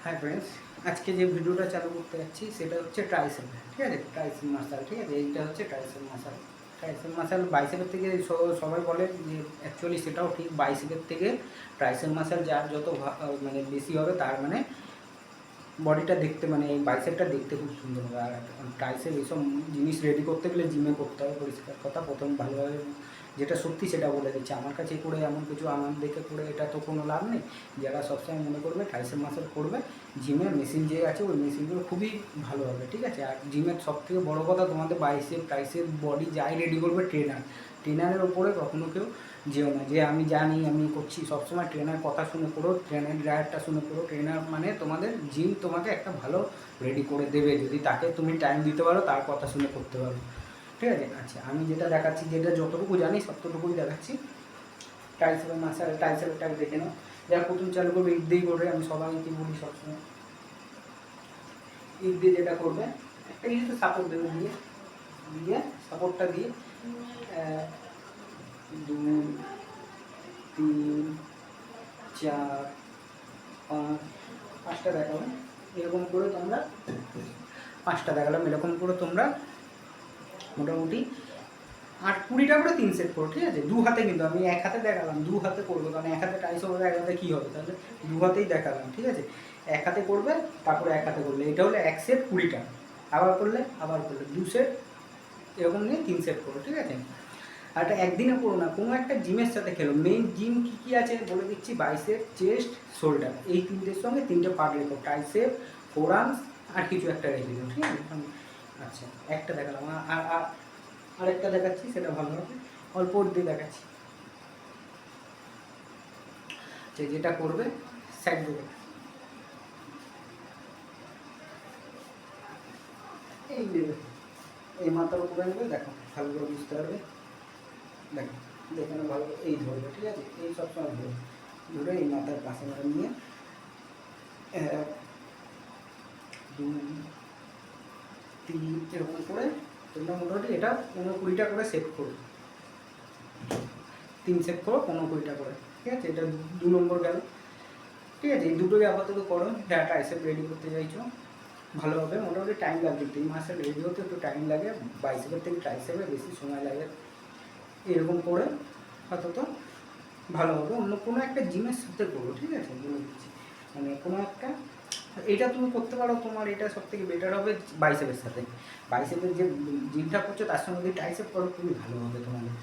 Hi friends, আজকে যে ভিডিওটা চালু করতে যাচ্ছি সেটা হচ্ছে ট্রাইসেপ। ঠিক আছে, ট্রাইসেপ মাসাল। ঠিক আছে, এইটা হচ্ছে ট্রাইসেপ মাসাল। ট্রাইসেপ মাসাল বাইসেপের থেকে সবাই বলে যে অ্যাকচুয়ালি সেটাও ঠিক, বাইসেপের থেকে ট্রাইসেপ মাসাল যার যত মানে বেশি হবে তার মানে বডিটা দেখতে, মানে এই বাইসেপটা দেখতে খুব সুন্দর হবে। আর ট্রাইসেপ এইসব জিনিস রেডি করতে গেলে জিমে করতে হবে, পরিষ্কার কথা। প্রথম ভালোভাবে যেটা সত্যি সেটা বলে দিচ্ছে, আমার কাছে করে এমন কিছু আমার দেখে করে এটা তো কোনো লাভ নেই। যারা সবসময় মনে করবে ট্রাইসেপ মাসেল করবে, জিমের মেশিন যে আছে ওই মেশিনগুলো খুবই ভালো হবে। ঠিক আছে, আর জিমের সবথেকে বড়ো কথা, তোমাদের বাইসেপ ট্রাইসেপ বডি যাই রেডি করবে ট্রেনারের ওপরে কখনো কেউ যেও না যে আমি জানি আমি করছি। সবসময় ট্রেনার কথা শুনে করো, ট্রেনার ডায়েটটা শুনে করো। ট্রেনার মানে তোমাদের জিম তোমাকে একটা ভালো রেডি করে দেবে যদি তাকে তুমি টাইম দিতে পারো, তার কথা শুনে করতে পারো। ঠিক আছে, আচ্ছা আমি যেটা দেখাচ্ছি, যেটা যতটুকু জানি ততটুকুই দেখাচ্ছি। টাইলসের মাসাল, টাইলসের টাইপ দেখে নাও। যারা প্রথম চালু করবে ঈদ দিয়েই করবে, আমি সবাইকে বলি সবসময় ঈদ দিয়ে যেটা করবে, একটা কিছু তো সাপোর্ট দেবে, দিয়ে দিয়ে সাপোর্টটা দিয়ে 2 3 4 5 5টা দেখাবেন। এরকম করে তোমরা 5টা দেখালাম, এরকম করে তোমরা মোটামুটি 8-20টা করে 3 সেট করো। ঠিক আছে, দু হাতে, কিন্তু আমি এক হাতে দেখালাম, দু হাতে করবো, কারণ এক হাতে টাইস হবে, এক হাতে কী হবে, তাহলে দু হাতেই দেখালাম। ঠিক আছে, এক হাতে করবে, তারপরে এক হাতে করলে, এটা হলে 1 সেট 20টা, আবার করলে 2 সেট, এরকম নিয়ে 3 সেট করো। ঠিক আছে, আর এটা একদিনে করো না, কোনো একটা জিমের সাথে খেলো। মেইন জিম কী কী আছে বলে দিচ্ছি: বাইসেপ, চেস্ট, শোল্ডার, এই তিনটের সঙ্গে 3টে পার্ট রেখো। ট্রাইসেপ, ফোরআর্মস, আর কিছু একটা রেখে দিও। ঠিক আছে, আচ্ছা একটা দেখালাম, আর আরেকটা দেখাচ্ছি, সেটা ভালো হবে, অল্প দিয়ে দেখাচ্ছি। যেটা করবে সাইড দেবে, এই দেবে, এই মাথার উপরে নেবে, দেখো ভালো করে বুঝতে পারবে। দেখো, দেখে না ভালো, এই ধরবে। ঠিক আছে, এই সবসময় ধরে এই মাথার পাশে নিয়ে 1 2 3 এরকম করে তোমরা মোটামুটি এটা 15-20টা করে সেট করো। 3 সেট করো, 15-20টা করে। ঠিক আছে, এটা 2 নম্বর গেল। ঠিক আছে, এই দুটোই আপাতত করো। যারা ট্রাইসেপ রেডি করতে চাইছো ভালোভাবে, মোটামুটি টাইম লাগবে, 3 মাসের রেডি হতে একটু টাইম লাগে, বাইসেপের থেকে ট্রাইসেপে বেশি সময় লাগে। এরকম করে আপাতত ভালো হবে। অন্য কোনো একটা জিমের সাথে করো। ঠিক আছে, বলে দিচ্ছি, মানে কোনো একটা, এটা তুমি করতে পারো, তোমার এটা সব থেকে বেটার হবে বাইসেপের সাথে। বাইসেপের যে জিমটা করছো তার সঙ্গে যদি ট্রাইসেপ করো খুবই ভালো হবে, তোমাদের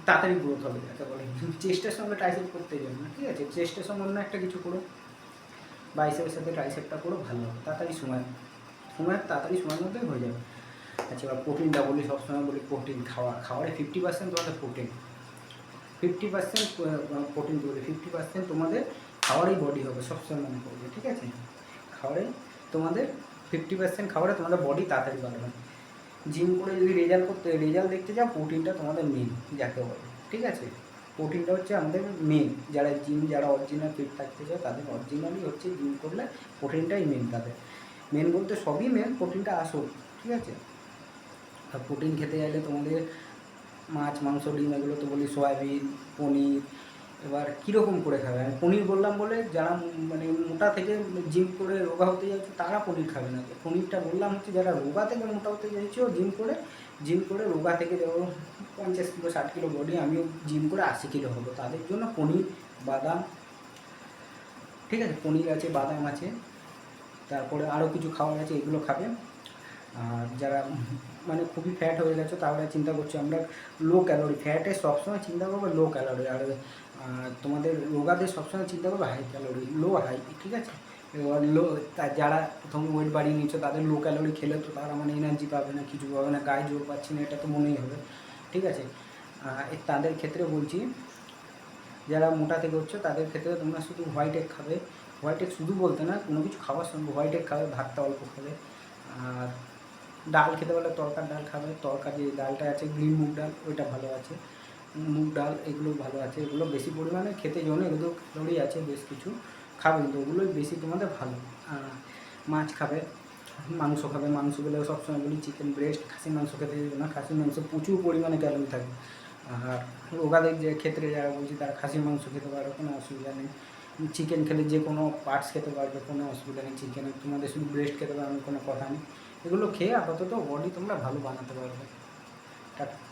তাড়াতাড়ি গ্রোথ হবে যাকে বলে। চেস্টের সঙ্গে ট্রাইসেপ করতে যাবে না। ঠিক আছে, চেস্টের সঙ্গে অন্য একটা কিছু করো, বাইসেপের সাথে ট্রাইসেপটা করো, ভালো হবে, তাড়াতাড়ি তাড়াতাড়ি সময়ের মধ্যে হয়ে যাবে। আচ্ছা, এবার প্রোটিনটা বলি, সবসময় বলি প্রোটিন খাওয়ারে 50% তোমাদের প্রোটিন, 50% প্রোটিন তৈরি, 50% তোমাদের খাওয়ারেই বডি হবে, সবসময় মনে করবে। ঠিক আছে, খাওয়ারে তোমাদের 50% খাবারে তোমাদের বডি তাড়াতাড়ি বাড়বে। জিম করে যদি রেজাল্ট দেখতে যাও, প্রোটিনটা তোমাদের মেন যাকে বলে। ঠিক আছে, প্রোটিনটা হচ্ছে আমাদের মেন। যারা অরিজিনাল ফিট থাকতে চায় তাদের অরিজিনালি হচ্ছে জিম করলে প্রোটিনটাই মেন। তাদের মেন বলতে সবই মেন, প্রোটিনটা আসল। ঠিক আছে, আর প্রোটিন খেতে চাইলে তোমাদের মাছ, মাংস, ডিম, এগুলো তো বলি, সয়াবিন, পনির। এবার কীরকম করে খাবে, আমি পনির বললাম বলে যারা মানে মোটা থেকে জিম করে রোগা হতে চাইছো তারা পনির খাবে না। পনিরটা বললাম হচ্ছে যারা রোগা থেকে মোটা হতে চাইছো, জিম করে রোগা থেকে যেমন 50 কিলো 60 কিলো বডি, আমিও জিম করে 80 কিলো হবো, তাদের জন্য পনির, বাদাম। ঠিক আছে, পনির আছে, বাদাম আছে, তারপরে আরও কিছু খাবার আছে, এগুলো খাবে। আর যারা মানে খুবই ফ্যাট হয়ে গেছো তাহলে চিন্তা করছি আমরা লো ক্যালোরি, ফ্যাটে সবসময় চিন্তা করবো লো ক্যালোরি। আর তোমাদের রোগাদের সবসময় চিন্তা করবো হাই ক্যালোরি, হাই। ঠিক আছে, এবার যারা প্রথমে ওয়েট বাড়িয়ে নিচ্ছ তাদের লো ক্যালোরি খেলে তো তারা মানে এনার্জি পাবে না, কিছু পাবে না, গায়ে জোর পাচ্ছি না, এটা তো মনেই হবে। ঠিক আছে, তাদের ক্ষেত্রে বলছি, যারা মোটা থেকে হচ্ছে তাদের ক্ষেত্রে তোমরা শুধু হোয়াইট এগ খাবে। হোয়াইট এগ শুধু বলতে না, কোনো কিছু খাওয়ার সঙ্গে হোয়াইট এগ খাবে, ভাতটা অল্প খাবে। আর ডাল খেতে পারলে তরকার ডাল খাবে, তরকার যে ডালটা আছে গ্রিন মুগ ডাল, ওইটা ভালো আছে, মুগ ডাল এগুলো ভালো আছে। এগুলো বেশি পরিমাণে খেতে জন্য, এগুলো ক্যালোরি আছে বেশ কিছু, খাবে, কিন্তু ওগুলোই বেশি তোমাদের ভালো। মাছ খাবে, মাংস খাবে, মাংসগুলো সবসময় বলি চিকেন ব্রেস্ট, খাসির মাংস খেতে দেবে না, খাসির মাংস প্রচুর পরিমাণে ক্যালোরি থাকে। আর রোগাদের যে ক্ষেত্রে যারা বলছি তারা খাসির মাংস খেতে পারো, কোনো অসুবিধা নেই। চিকেন খেলে যে কোনো পার্টস খেতে পারবে, কোনো অসুবিধা নেই। চিকেনের তোমাদের শুধু ব্রেস্ট খেতে পারবে, কোনো কথা নেই। এগুলো খেয়ে আপাতত বডি তোমরা ভালো বানাতে পারবে। টাটা।